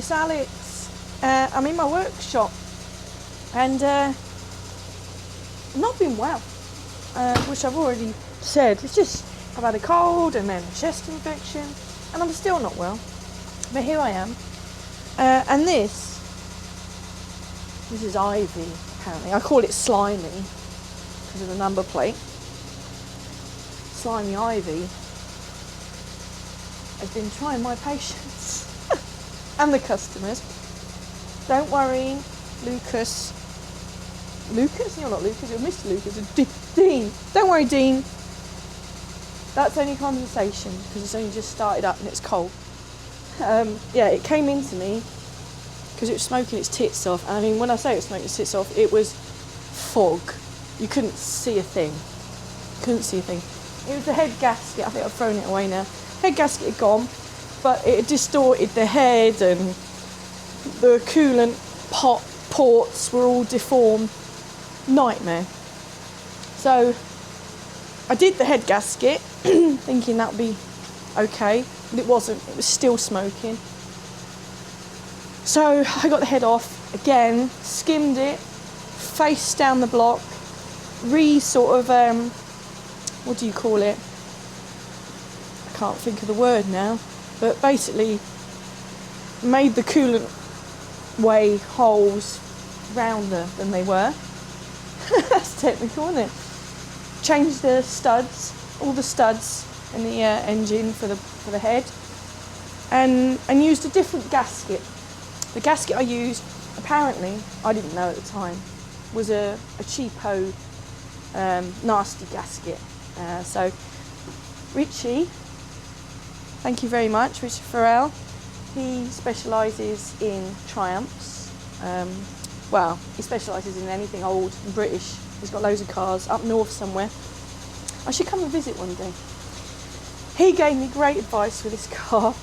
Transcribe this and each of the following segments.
it's Alex. I'm in my workshop and I've not been well, which I've already said. It's just I've had a cold and then a chest infection and I'm still not well. But here I am. And this is Ivy, apparently. I call it Slimy because of the number plate. Slimy Ivy has been trying my patience and the customers. Don't worry, Lucas. Lucas? You're not Lucas, you're Mr. Lucas. Dean. Don't worry, Dean. That's only condensation because it's only just started up and it's cold. Yeah, it came into me because it was smoking its tits off. And I mean, when I say it was smoking its tits off, it was fog. You couldn't see a thing. It was the head gasket. I think I've thrown it away now. Head gasket had gone, but it had distorted the head and the coolant ports were all deformed. Nightmare. So I did the head gasket thinking that would be okay, but it wasn't. It was still smoking. So I got the head off again, skimmed it, faced down the block, what do you call it? I can't think of the word now, but basically made the coolant way holes rounder than they were. That's technical, isn't it? Changed the studs, all the studs in the engine for the head, and used a different gasket. The gasket I used, apparently, I didn't know at the time, was a cheapo, nasty gasket. So Richie, thank you very much, Richard Farrell. He specialises in Triumphs. Well, he specialises in anything old and British. He's got loads of cars up north somewhere. I should come and visit one day. He gave me great advice with this car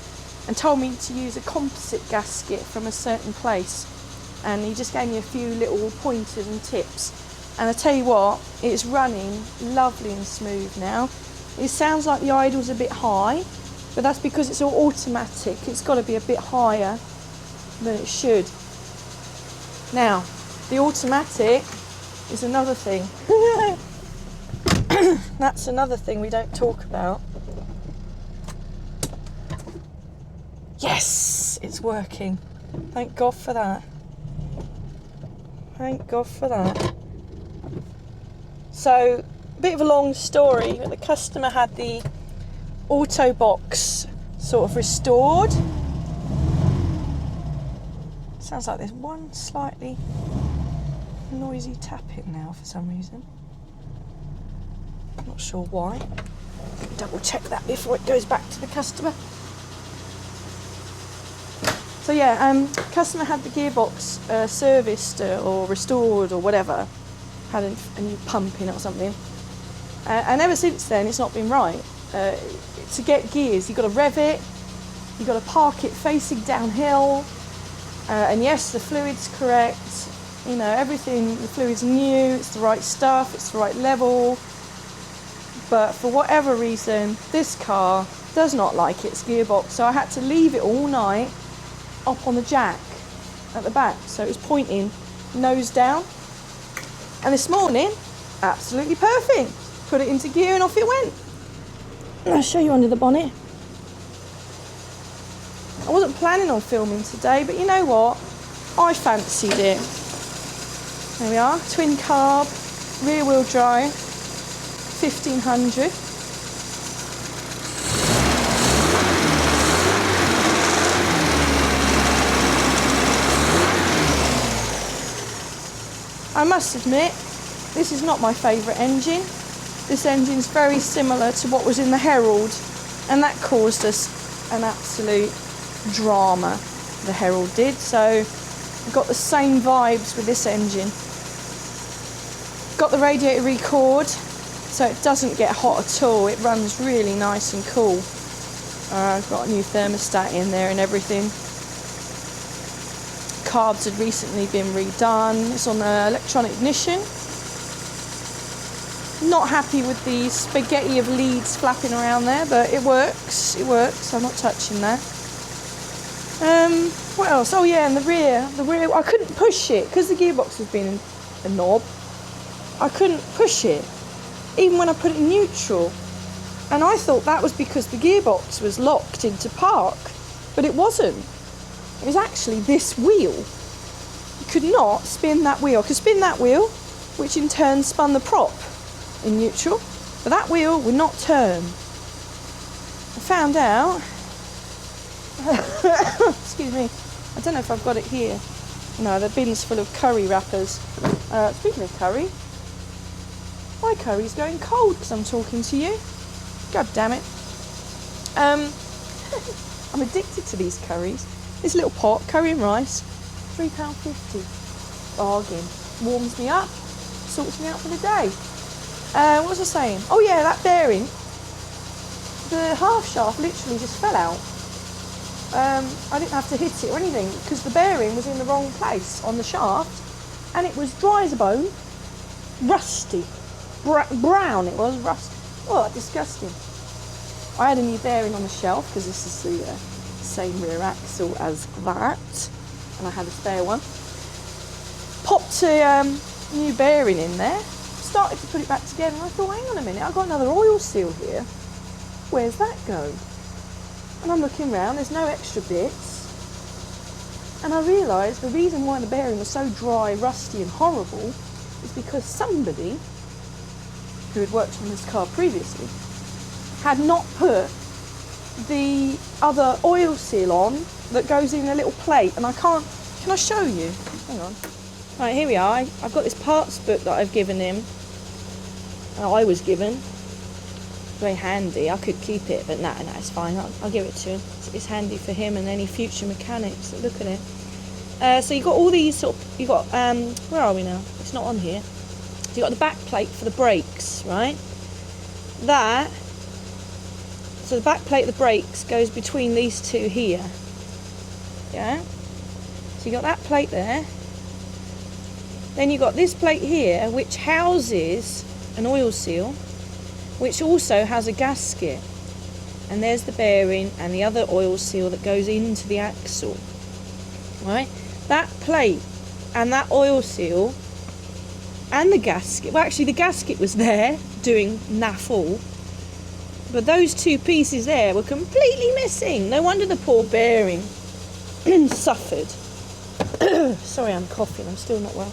and told me to use a composite gasket from a certain place. And he just gave me a few little pointers and tips. And I tell you what, it's running lovely and smooth now. It sounds like the idle's a bit high, but that's because it's all automatic. It's got to be a bit higher than it should. Now, the automatic is another thing. That's another thing we don't talk about. Yes, it's working. Thank God for that. Thank God for that. So, a bit of a long story, but the customer had the auto box sort of restored. Sounds like there's one slightly noisy tapping now for some reason. I'm not sure why. Double check that before it goes back to the customer. So yeah, customer had the gearbox serviced or restored or whatever. Had a new pump in it or something. And ever since then, it's not been right. To get gears, you've got to rev it, you've got to park it facing downhill. And yes, the fluid's correct. You know, everything, the fluid's new, it's the right stuff, it's the right level. But for whatever reason, this car does not like its gearbox. So I had to leave it all night up on the jack at the back. So it was pointing nose down. And this morning, absolutely perfect. Put it into gear and off it went. I'll show you under the bonnet. I wasn't planning on filming today, but you know what? I fancied it. There we are, twin carb, rear wheel drive, 1500. I must admit, this is not my favourite engine. This engine's very similar to what was in the Herald, and that caused us an absolute drama, the Herald did. So I've got the same vibes with this engine. Got the radiator record, so it doesn't get hot at all. It runs really nice and cool. I've got a new thermostat in there and everything. Carbs had recently been redone. It's on the electronic ignition. Not happy with the spaghetti of leads flapping around there, but it works. It works. I'm not touching that. What else? Oh yeah, and the rear, I couldn't push it because the gearbox has been a knob. I couldn't push it, even when I put it in neutral. And I thought that was because the gearbox was locked into park, but it wasn't. It was actually this wheel. You could not spin that wheel. I could spin that wheel, which in turn spun the prop in neutral, but that wheel would not turn. I found out, excuse me, I don't know if I've got it here. No, the bin's full of curry wrappers. Speaking of curry, my curry's going cold because I'm talking to you. God damn it. I'm addicted to these curries. This little pot, curry and rice, £3.50. Bargain. Warms me up, sorts me out for the day. What was I saying? Oh yeah, that bearing. The half shaft literally just fell out. I didn't have to hit it or anything because the bearing was in the wrong place on the shaft, and it was dry as a bone, rusty, brown. It was rusty. Oh, disgusting. I had a new bearing on the shelf because this is the same rear axle as that, and I had a spare one. Popped a new bearing in there, started to put it back together, and I thought, hang on a minute, I've got another oil seal here. Where's that go? And I'm looking around, there's no extra bits, and I realised the reason why the bearing was so dry, rusty and horrible is because somebody who had worked on this car previously had not put the other oil seal on that goes in a little plate, and can I show you? Hang on. Right, here we are. I've got this parts book that I've given him. I was given. Very handy. I could keep it, but no, it's fine. I'll give it to him. It's handy for him and any future mechanics that look at it. So you've got all these sort of, you've got, where are we now? It's not on here. So you've got the back plate for the brakes, right? So the back plate of the brakes goes between these two here. Yeah? So you got that plate there. Then you've got this plate here, which houses an oil seal, which also has a gasket. And there's the bearing and the other oil seal that goes into the axle. Right? That plate and that oil seal and the gasket, well actually the gasket was there doing naff all, but those two pieces there were completely missing. No wonder the poor bearing suffered. Sorry, I'm coughing, I'm still not well.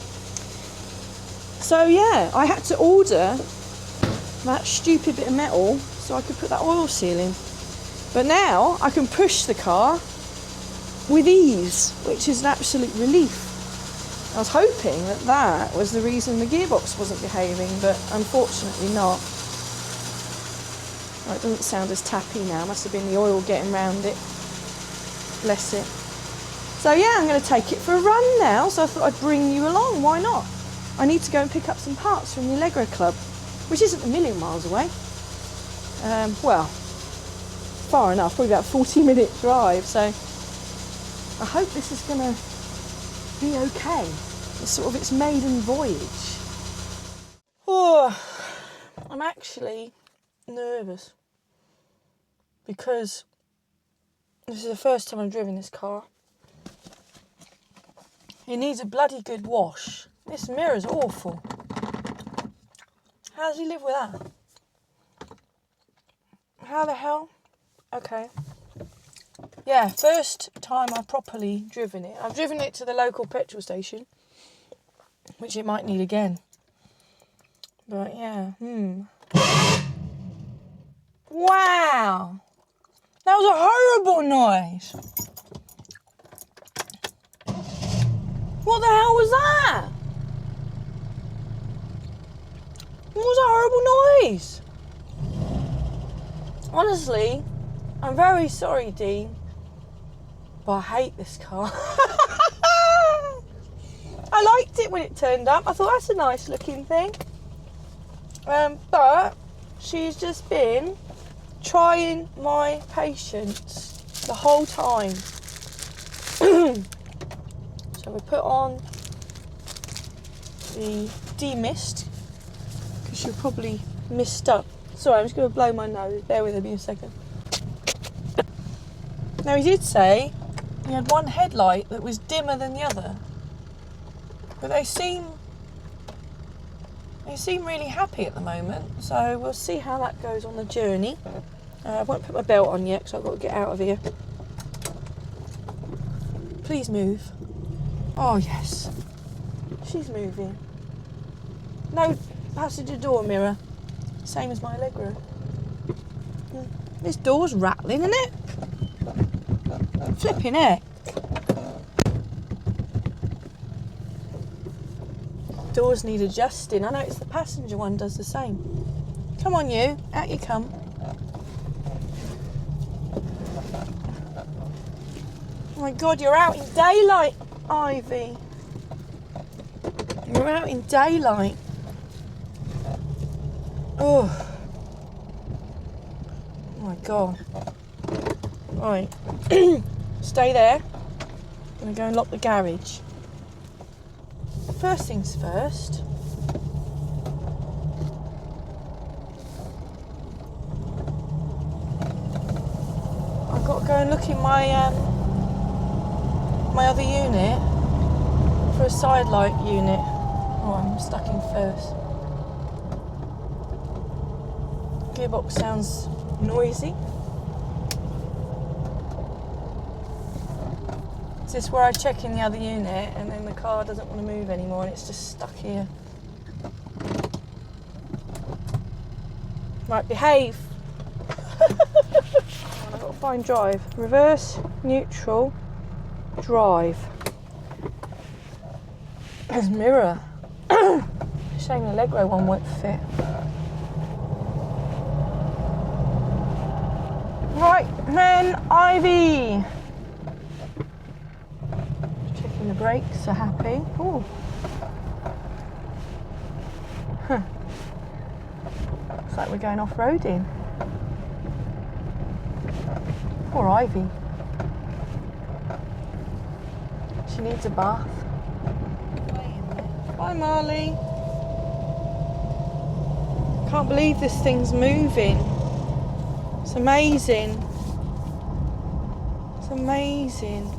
So yeah, I had to order that stupid bit of metal so I could put that oil seal in. But now I can push the car with ease, which is an absolute relief. I was hoping that was the reason the gearbox wasn't behaving, but unfortunately not. Oh, it doesn't sound as tappy now. Must have been the oil getting round it. Bless it. So yeah, I'm going to take it for a run now, so I thought I'd bring you along. Why not? I need to go and pick up some parts from the Allegro Club, which isn't a million miles away. Well, far enough, probably about 40-minute drive, so I hope this is going to be okay. It's sort of its maiden voyage. Oh, I'm actually nervous because this is the first time I've driven this car. It needs a bloody good wash. This mirror's awful. How does he live with that? How the hell? Okay. Yeah, first time I've properly driven it. I've driven it to the local petrol station, which it might need again. But yeah, Wow! That was a horrible noise! What the hell was that? What was that horrible noise? Honestly, I'm very sorry, Dean, but I hate this car. I liked it when it turned up. I thought that's a nice looking thing. But she's just been trying my patience the whole time. So we put on the demist, because she'll probably mist up. Sorry, I'm just going to blow my nose. Bear with me a second. Now, he did say He had one headlight that was dimmer than the other. But they seem really happy at the moment, so we'll see how that goes on the journey. I won't put my belt on yet because I've got to get out of here. Please move. Oh yes, she's moving. No passenger door mirror, same as my leg room. This door's rattling, isn't it? Flipping heck. Doors need adjusting. I noticed the passenger one does the same. Come on you, out you come. Oh my God, you're out in daylight, Ivy. You're out in daylight. Oh my God. Right, stay there. I'm gonna go and lock the garage. First things first. I've got to go and look in my my other unit for a side light unit. Oh, I'm stuck in first. Gearbox sounds noisy. Is this where I check in the other unit and then the car doesn't want to move anymore and it's just stuck here? Right, behave. I've got to find drive. Reverse, neutral, drive. There's mirror. Shame the leg row one won't fit. Right then, Ivy. Checking the brakes are happy. Ooh. Huh. Looks like we're going off-roading. Poor Ivy. She needs a bath. Bye, Marley. Can't believe this thing's moving. It's amazing. It's amazing.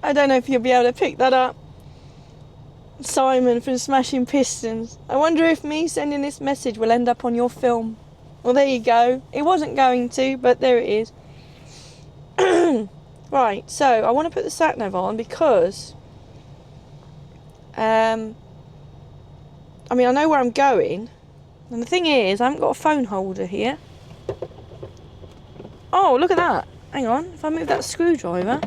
I don't know if you'll be able to pick that up. Simon from Smashing Pistons. I wonder if me sending this message will end up on your film. Well, there you go. It wasn't going to, but there it is. Right, so I want to put the sat-nav on because I mean, I know where I'm going, and the thing is, I haven't got a phone holder here. Oh, look at that. Hang on, if I move that screwdriver.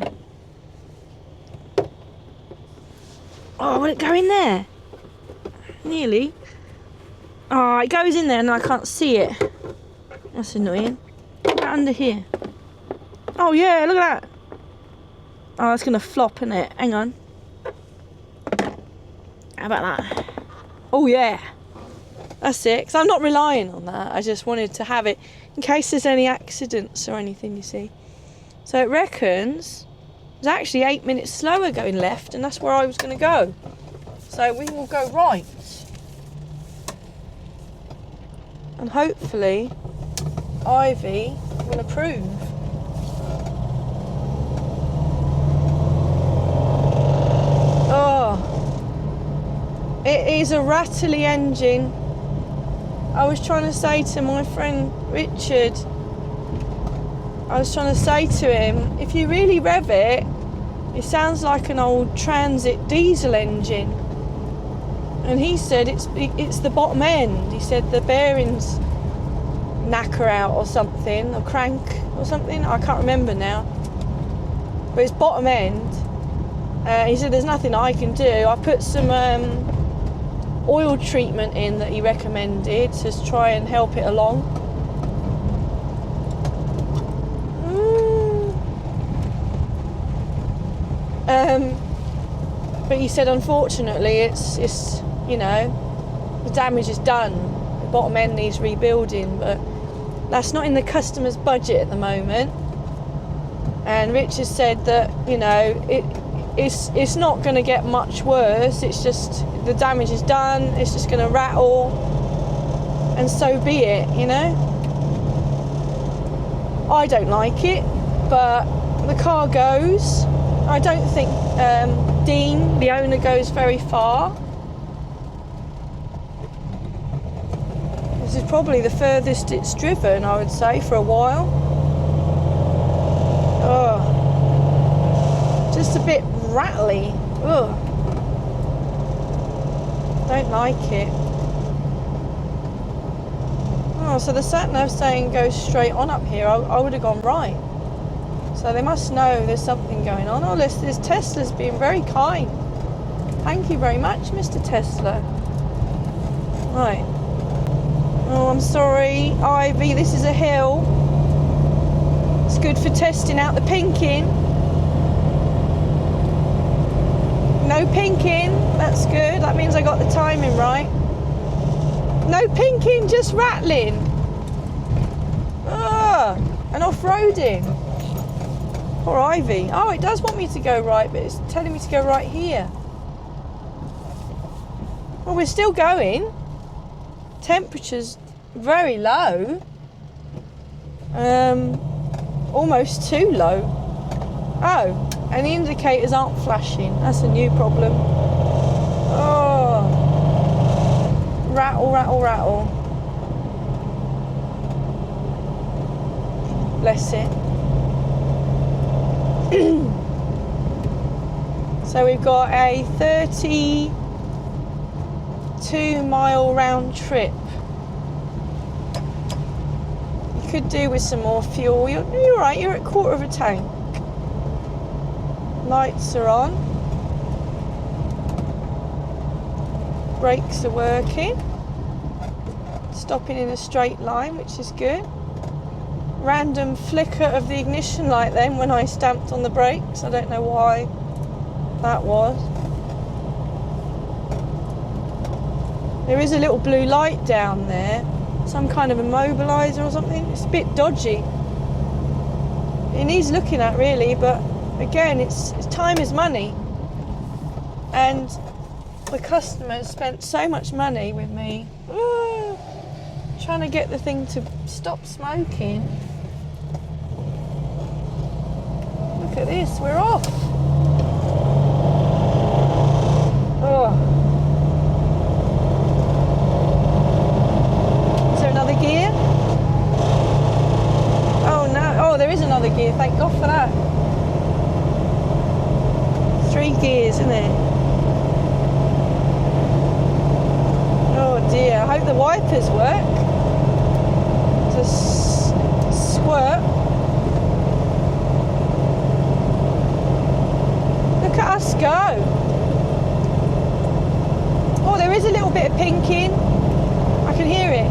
Oh, will it go in there? Nearly. Oh, it goes in there and I can't see it. That's annoying. Put that under here. Oh yeah, look at that. Oh, that's going to flop, isn't it? Hang on. How about that? Oh yeah. That's it. Because I'm not relying on that. I just wanted to have it in case there's any accidents or anything, you see. So it reckons it's actually 8 minutes slower going left, and that's where I was going to go. So we will go right. And hopefully Ivy will approve. Oh, it is a rattly engine. I was trying to say to my friend Richard, I was trying to say to him, if you really rev it, it sounds like an old transit diesel engine. And he said it's the bottom end. He said the bearings knacker out or something, or crank or something. I can't remember now. But it's bottom end. He said there's nothing I can do. I put some oil treatment in that he recommended to try and help it along. But he said unfortunately it's you know, the damage is done. The bottom end needs rebuilding, but that's not in the customer's budget at the moment. And Richard said that, you know, it's not going to get much worse. It's just the damage is done. It's just going to rattle. and so be it, you know. I don't like it, but the car goes. I don't think Dean, the owner, goes very far. This is probably the furthest it's driven, I would say, for a while. Oh, just a bit rattly. Ugh. Don't like it. Oh, so the sat-nav's saying go straight on up here. I would have gone right. So they must know there's something going on. Oh, this Tesla's being very kind. Thank you very much, Mr. Tesla. Right. Oh, I'm sorry, Ivy, this is a hill. It's good for testing out the pinking. No pinking, that's good. That means I got the timing right. No pinking, just rattling. And off-roading. Poor Ivy. Oh, it does want me to go right, but it's telling me to go right here. Well, we're still going. Temperature's very low. Almost too low. Oh, and the indicators aren't flashing. That's a new problem. Oh. Rattle, rattle, rattle. Bless it. So we've got a 32-mile round trip. You could do with some more fuel. You're right, you're at 1/4 of a tank. Lights are on. Brakes are working. Stopping in a straight line, which is good. Random flicker of the ignition light then when I stamped on the brakes. I don't know why that was. There is a little blue light down there. Some kind of immobiliser or something. It's a bit dodgy. It needs looking at really, but again, it's time is money. And the customers spent so much money with me. Trying to get the thing to stop smoking. Look at this, we're off. Oh. Is there another gear? Oh no, oh there is another gear, thank God for that. 3 gears, isn't it? Oh dear, I hope the wipers work. It's a squirt. Look at us go. Oh, there is a little bit of pinking. I can hear it.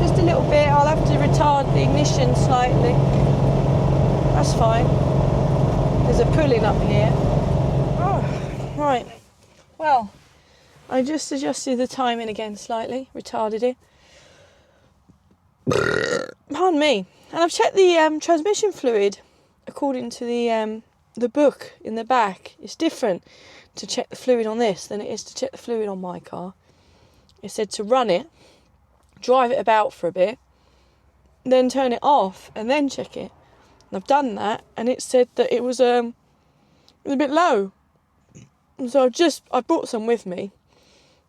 Just a little bit. I'll have to retard the ignition slightly. That's fine. There's a pulling up here. Oh, right. Well, I just adjusted the timing again slightly. Retarded it. Pardon me. And I've checked the transmission fluid according to the book in the back. It's different to check the fluid on this than it is to check the fluid on my car. It said to run it, drive it about for a bit, then turn it off and then check it. And I've done that, and it said that it was a bit low. And so I brought some with me.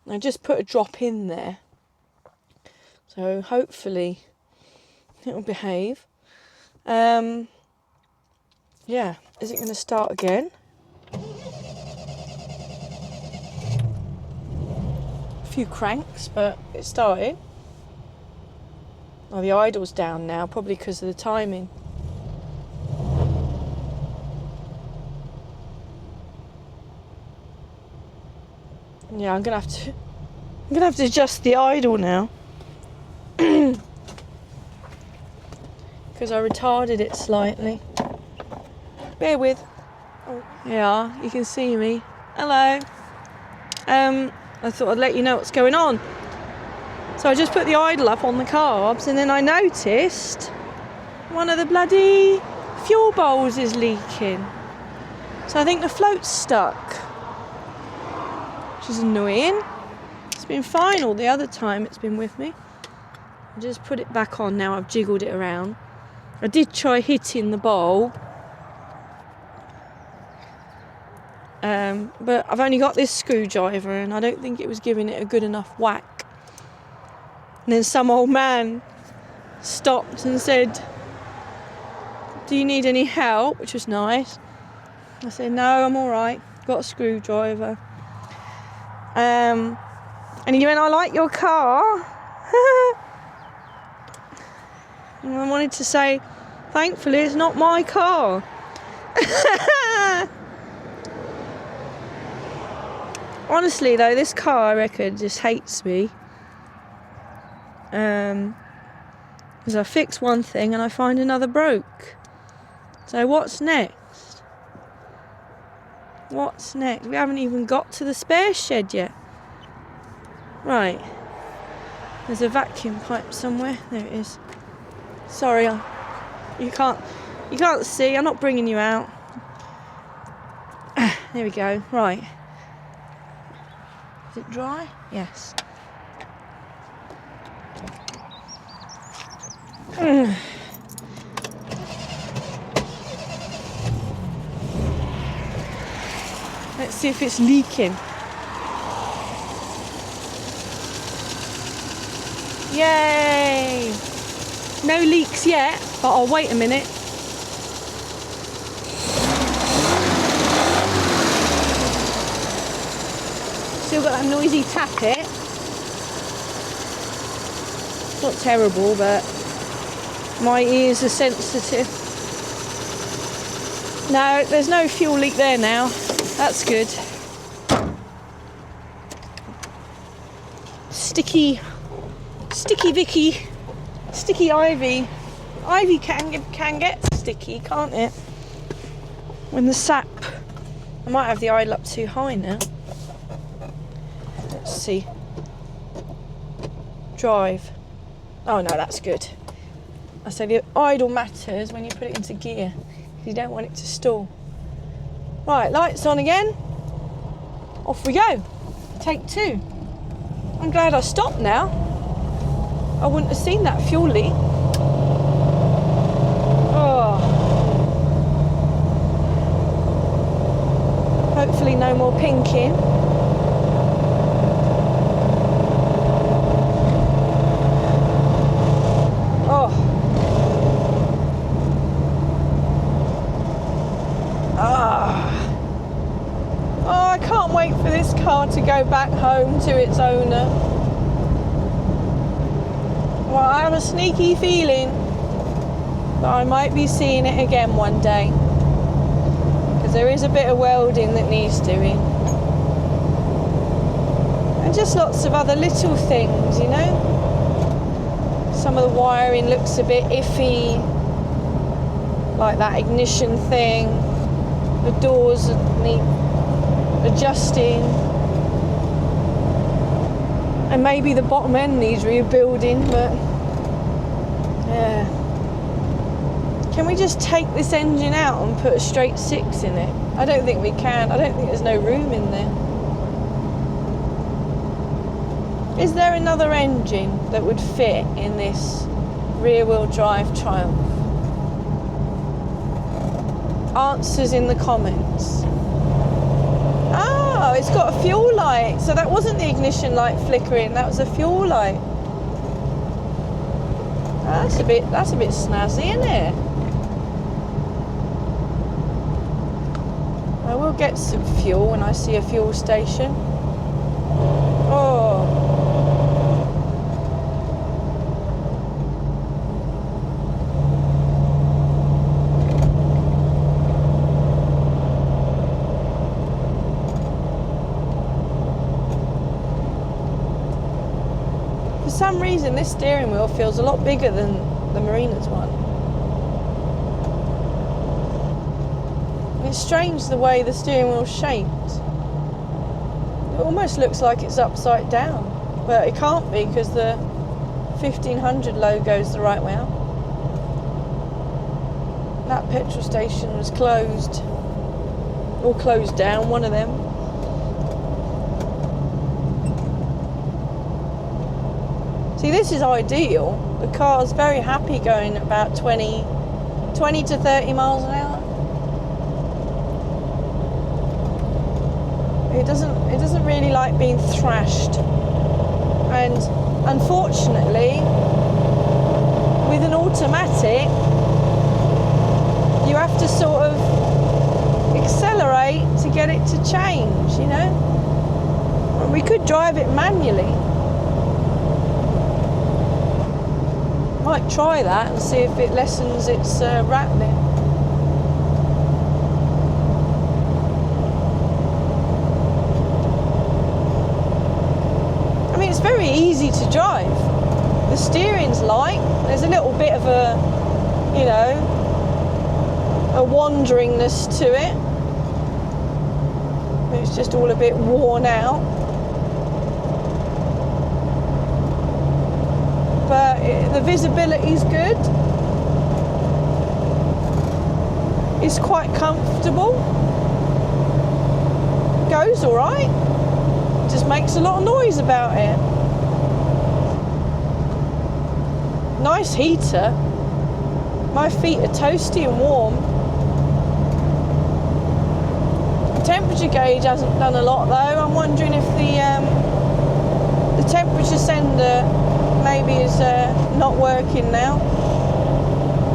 I just put a drop in there. So hopefully it'll behave. Yeah, is it going to start again? A few cranks, but it started. Oh, the idle's down now, probably because of the timing. Yeah, I'm gonna have to adjust the idle now. Because I retarded it slightly. Bear with. Oh, yeah, you can see me. Hello. I thought I'd let you know what's going on. So I just put the idle up on the carbs, and then I noticed one of the bloody fuel bowls is leaking. So I think the float's stuck, which is annoying. It's been fine all the other time it's been with me. I'll just put it back on now I've jiggled it around. I did try hitting the bulb, but I've only got this screwdriver and I don't think it was giving it a good enough whack. And then some old man stopped and said, "Do you need any help?" which was nice. I said, "No, I'm all right. Got a screwdriver." And he went, "I like your car." And I wanted to say, thankfully, it's not my car. Honestly, though, this car, I reckon, just hates me. Because I fix one thing and I find another broke. So what's next? What's next? We haven't even got to the spare shed yet. Right. There's a vacuum pipe somewhere. There it is. Sorry, you can't see. I'm not bringing you out. There we go. Right. Is it dry? Yes. Let's see if it's leaking. Yay! No leaks yet, but I'll wait a minute. Still got that noisy tappet. It's not terrible, but my ears are sensitive. No, there's no fuel leak there now. That's good. Sticky Vicky. Sticky Ivy. Ivy can get sticky, can't it? When the sap. I might have the idle up too high now. Let's see. Drive. Oh no, that's good. I say the idle matters when you put it into gear. You don't want it to stall. Right, lights on again. Off we go. Take 2. I'm glad I stopped now. I wouldn't have seen that fuel leak. Oh. Hopefully no more pinking. Oh. Ah. Oh, I can't wait for this car to go back home to its owner. Well, I have a sneaky feeling that I might be seeing it again one day, because there is a bit of welding that needs doing, and just lots of other little things, you know. Some of the wiring looks a bit iffy, like that ignition thing. The doors need adjusting, and maybe the bottom end needs rebuilding, but yeah. Can we just take this engine out and put a straight 6 in it? I don't think we can. I don't think there's no room in there. Is there another engine that would fit in this rear-wheel drive Triumph? Answers in the comments. Oh, it's got a fuel light. So that wasn't the ignition light flickering, that was a fuel light. That's a bit snazzy, isn't it? I will get some fuel when I see a fuel station. Oh. For some reason, this steering wheel feels a lot bigger than the Marina's one. It's strange the way the steering wheel's shaped. It almost looks like it's upside down, but it can't be because the 1500 logo's the right way up. That petrol station was closed, or closed down, one of them. See, this is ideal. The car's very happy going about 20 to 30 miles an hour. It doesn't really like being thrashed. And unfortunately, with an automatic, you have to sort of accelerate to get it to change, you know. We could drive it manually. Might try that and see if it lessens its rattling. I mean, it's very easy to drive. The steering's light. There's a little bit of a, you know, a wanderingness to it. It's just all a bit worn out. But the visibility's good. It's quite comfortable. Goes all right. Just makes a lot of noise about it. Nice heater. My feet are toasty and warm. The temperature gauge hasn't done a lot though. I'm wondering if the temperature sender maybe is not working now.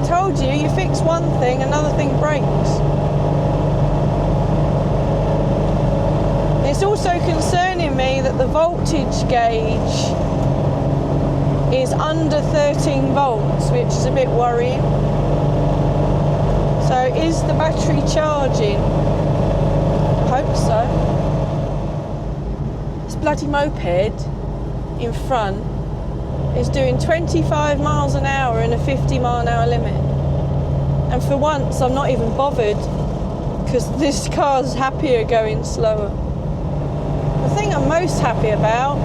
Told you, you fix one thing, another thing breaks. It's also concerning me that the voltage gauge is under 13 volts, which is a bit worrying. So is the battery charging? Hope so. This bloody moped in front is doing 25 miles an hour in a 50 mile an hour limit. And for once I'm not even bothered because this car's happier going slower. The thing I'm most happy about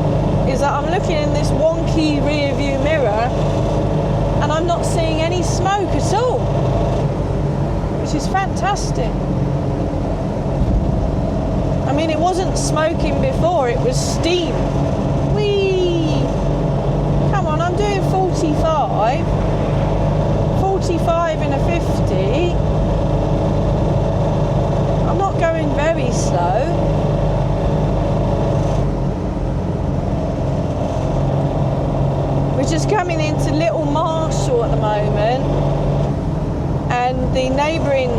is that I'm looking in this wonky rear view mirror and I'm not seeing any smoke at all, which is fantastic. I mean, it wasn't smoking before, it was steam. Whee! Come on, I'm doing 45 in a 50. I'm not going very slow. We're just coming into Little Marshall at the moment, and the neighbouring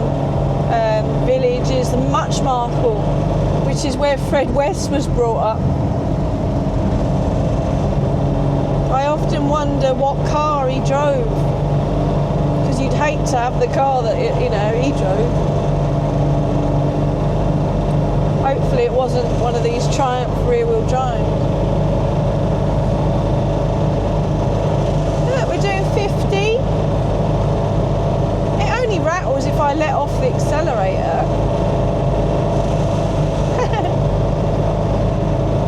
village is Muchmarkle, which is where Fred West was brought up. I often wonder what car he drove, because you'd hate to have the car that he drove. Hopefully it wasn't one of these Triumph rear-wheel drive. Look, we're doing 50. It only rattles if I let off the accelerator.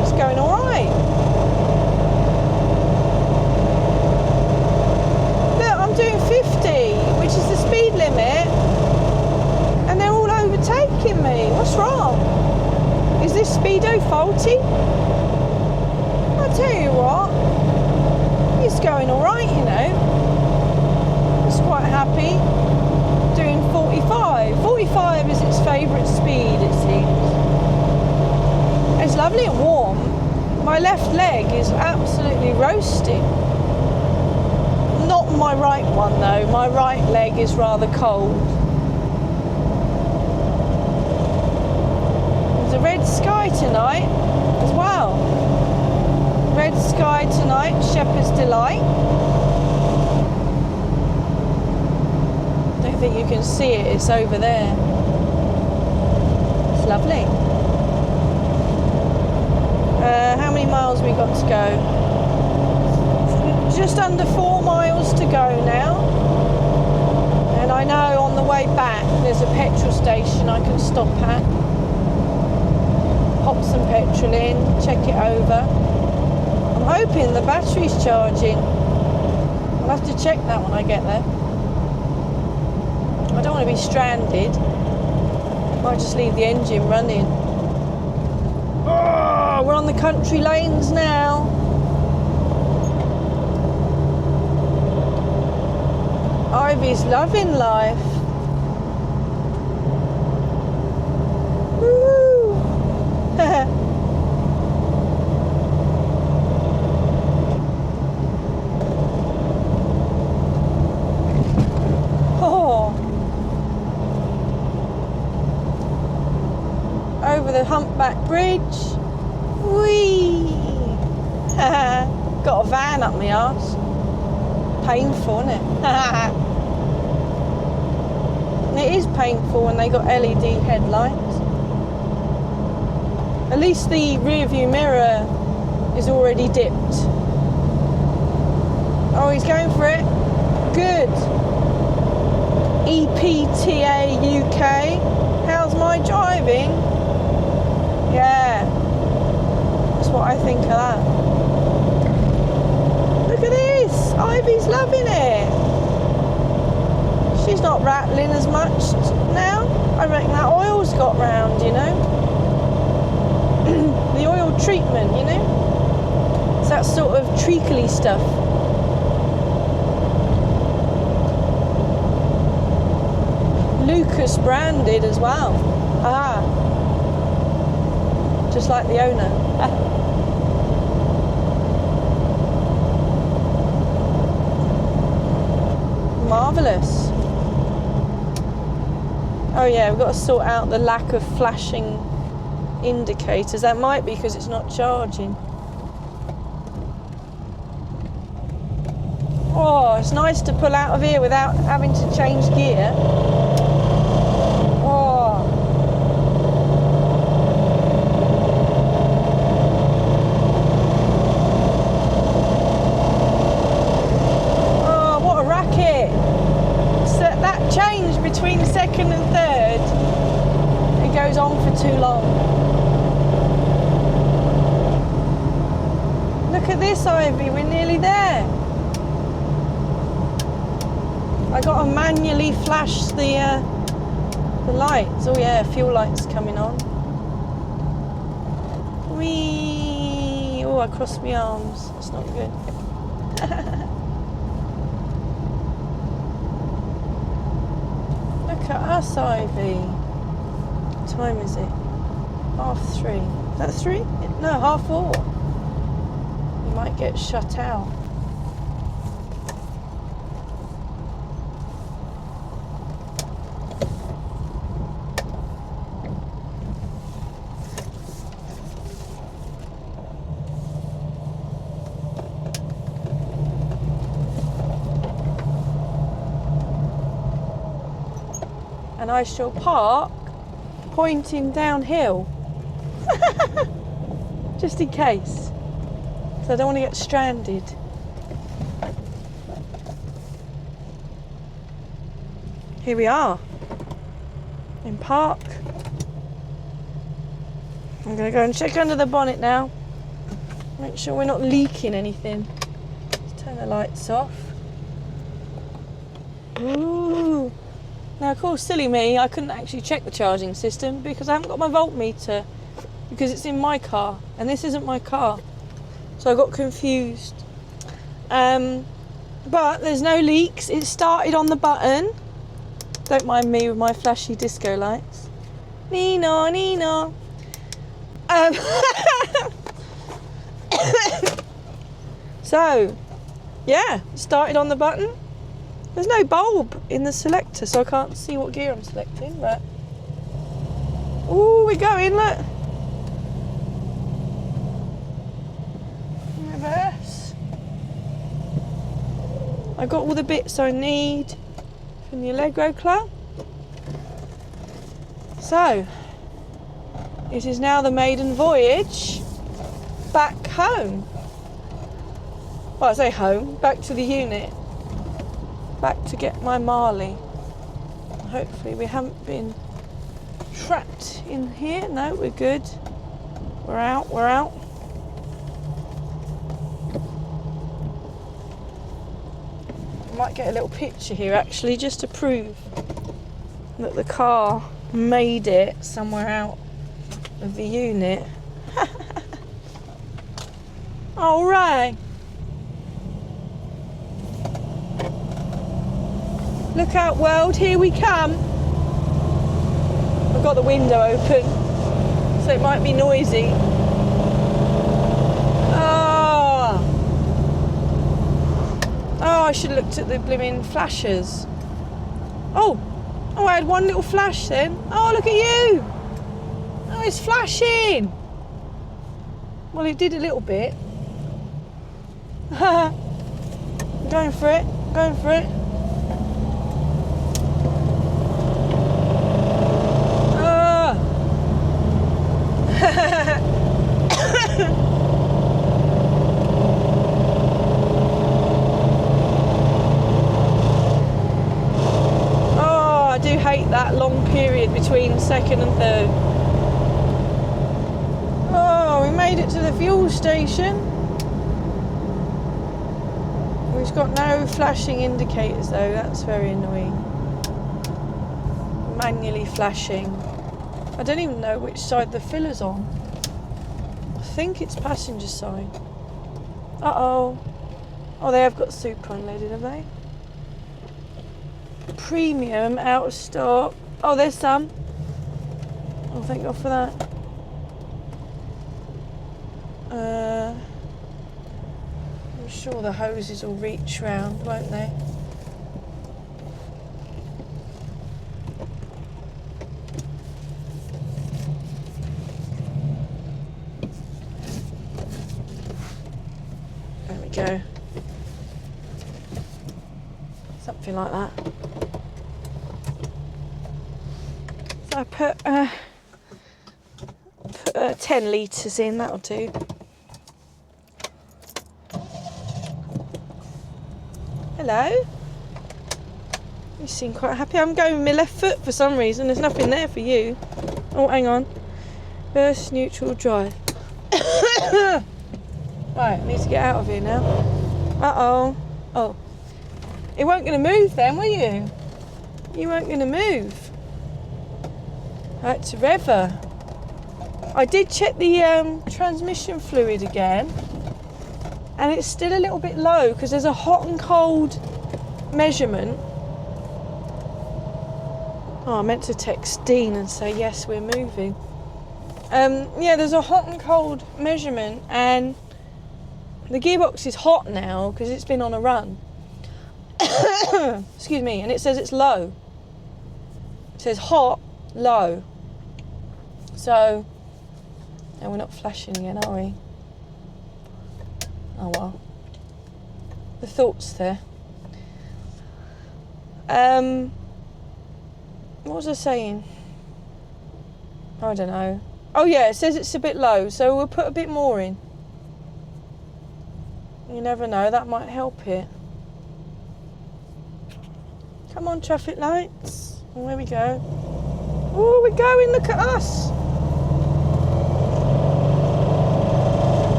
It's going all right. Look, I'm doing 50, which is the speed limit, and they're all overtaking me. What's wrong? Is this speedo faulty? I'll tell you what, it's going all right, you know. It's quite happy. Doing 45. 45 is its favourite speed, it seems. It's lovely and warm. My left leg is absolutely roasting. Not my right one though. My right leg is rather cold. There's a red sky tonight as well. Red sky tonight, Shepherd's Delight. Don't think you can see it, it's over there. It's lovely. How many miles we got to go? Just under 4 miles to go now. And I know on the way back there's a petrol station I can stop at. Pop some petrol in, check it over. I'm hoping the battery's charging. I'll have to check that when I get there. I don't want to be stranded. Might just leave the engine running. Oh, we're on the country lanes now. Ivy's loving life. Woo! Oh. Over the humpback bridge. Whee! Got a van up my arse. Painful, isn't it? It is painful when they got LED headlights. At least the rear view mirror is already dipped. Oh, he's going for it. Good. EPTA UK. How's my driving? Yeah. That's what I think of that. Look at this. Ivy's loving it. She's not rattling as much now. I reckon that oil's got round, you know. The oil treatment, you know. It's that sort of treacly stuff. Lucas branded as well. Ah. Just like the owner. Marvellous. Oh yeah, we've got to sort out the lack of flashing indicators. That might be because it's not charging. Oh, it's nice to pull out of here without having to change gear. Oh. Oh, what a racket. So that change between second and third, it goes on for too long. Look at this, Ivy, we're nearly there. I got to manually flash the lights. Oh yeah, fuel lights coming on. Whee! Oh, I crossed my arms. That's not good. Look at us, Ivy. What time is it? 3:30. Is that 3? No, 4:30. You might get shut out. And I shall park pointing downhill. Just in case. So I don't want to get stranded. Here we are. In park. I'm going to go and check under the bonnet now. Make sure we're not leaking anything. Let's turn the lights off. Ooh. Now, of course, silly me, I couldn't actually check the charging system because I haven't got my voltmeter because it's in my car and this isn't my car. So I got confused. But there's no leaks. It started on the button. Don't mind me with my flashy disco lights. Nina, Nina. So, yeah, started on the button. There's no bulb in the selector, so I can't see what gear I'm selecting, but... Ooh, we're going, look! Reverse. I got all the bits I need from the Allegro Club. So, it is now the maiden voyage back home. Well, I say home, back to the unit. Back to get my Marley. Hopefully we haven't been trapped in here. No, we're good. We're out, we're out. I might get a little picture here actually just to prove that the car made it somewhere out of the unit. All right. Look out, world, here we come. I've got the window open, so it might be noisy. Oh, I should have looked at the blooming flashers. Oh, I had one little flash then. Oh, look at you. Oh, it's flashing. Well, it did a little bit. I'm going for it, going for it. I do hate that long period between second and third. Oh, we made it to the fuel station. We've got no flashing indicators though, that's very annoying. Manually flashing. I don't even know which side the filler's on. I think it's passenger side. Uh-oh. Oh, they have got super unleaded, have they? Premium, out of stock. Oh, there's some. Oh, thank God for that. I'm sure the hoses will reach round, won't they? There we go. Something like that. So I put 10 litres in, that'll do. Hello. You seem quite happy. I'm going with my left foot for some reason. There's nothing there for you. Oh, hang on. First neutral drive. Right, I need to get out of here now. Uh-oh. Oh. You weren't going to move then, were you? You weren't going to move. I had to rev her. I did check the transmission fluid again, and it's still a little bit low because there's a hot and cold measurement. Oh, I meant to text Dean and say yes, we're moving. Yeah, there's a hot and cold measurement, and the gearbox is hot now because it's been on a run. Excuse me, and it says it's low. It says hot, low. So, and we're not flashing again, are we? Oh well. The thoughts there. What was I saying? I don't know. Oh yeah, it says it's a bit low, so we'll put a bit more in. You never know, that might help it. Come on, traffic lights. Oh, there we go. Oh, we're going, look at us.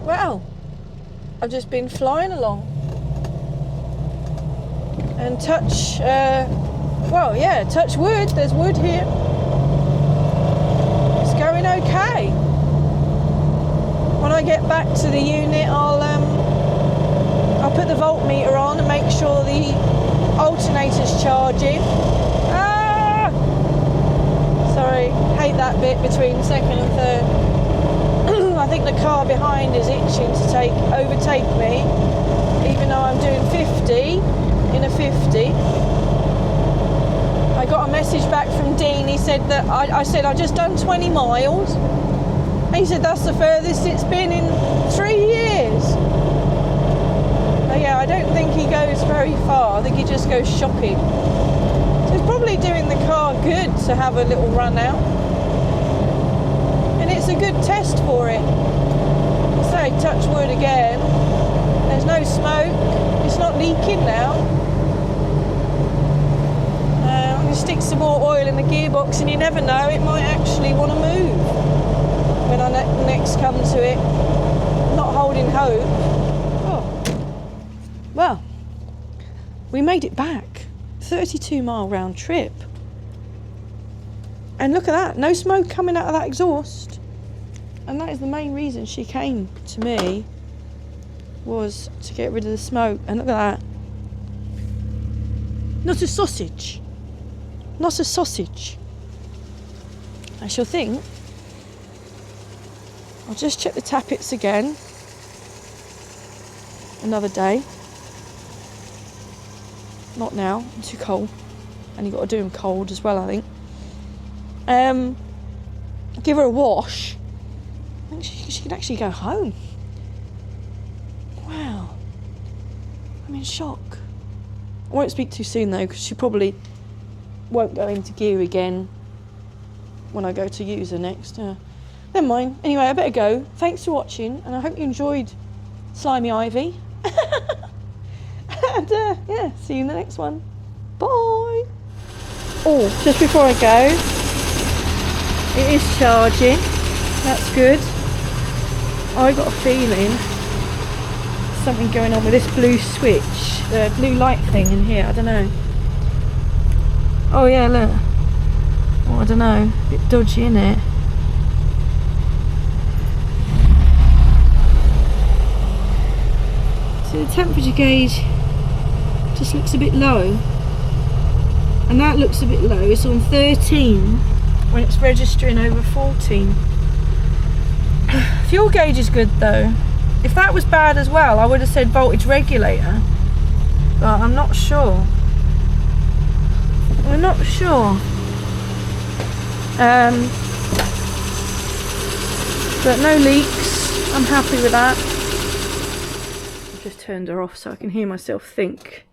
Well, I've just been flying along. And touch, well, yeah, touch wood. There's wood here. It's going okay. When I get back to the unit, I'll put the voltmeter on and make sure the alternator's charging. Ah! Sorry, hate that bit between second and third. I think the car behind is itching to overtake me, even though I'm doing 50 in a 50. I got a message back from Dean. He said that I said I just done 20 miles. And he said that's the furthest it's been in 3 years. So yeah, I don't think he goes very far. I think he just goes shopping. So it's probably doing the car good to have a little run out. And it's a good test for it. So touch wood again. There's no smoke. It's not leaking now. I'm going to stick some more oil in the gearbox, and you never know, it might actually want to move when I next come to it. I'm not holding hope. Oh. Well, we made it back. 32-mile round trip. And look at that, no smoke coming out of that exhaust. And that is the main reason she came to me. was to get rid of the smoke, and look at that. Not a sausage. Not a sausage. I shall think I'll just check the tappets again another day. Not now, I'm too cold. And you've got to do them cold as well, I think. Give her a wash. I think she can actually go home. Wow. I'm in shock. I won't speak too soon though, because she probably won't go into gear again when I go to use her next. Never mind. Anyway, I better go. Thanks for watching, and I hope you enjoyed Slimy Ivy. And yeah, see you in the next one. Bye. Oh, just before I go, it is charging. That's good. I got a feeling something going on with this blue switch, the blue light thing in here. I don't know. Oh yeah, look. Oh, I don't know. A bit dodgy, isn't it? So the temperature gauge just looks a bit low, and that looks a bit low. It's on 13 when it's registering over 14. Fuel gauge is good though. If that was bad as well, I would have said voltage regulator, but I'm not sure. I'm not sure. But no leaks. I'm happy with that. I've just turned her off so I can hear myself think.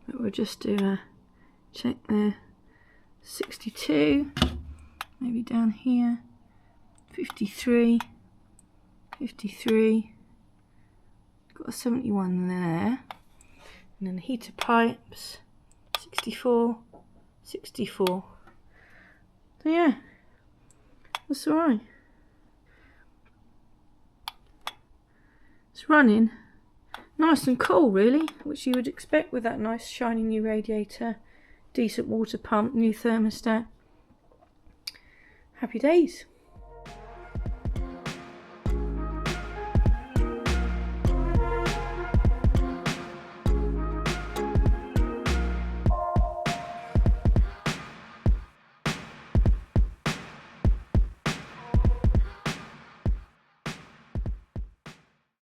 But we'll just do a check there. 62. Maybe down here. 53. 53. Got a 71 there. And then the heater pipes. 64. 64. So yeah, that's alright. It's running nice and cool really, which you would expect with that nice shiny new radiator, decent water pump, new thermostat. Happy days.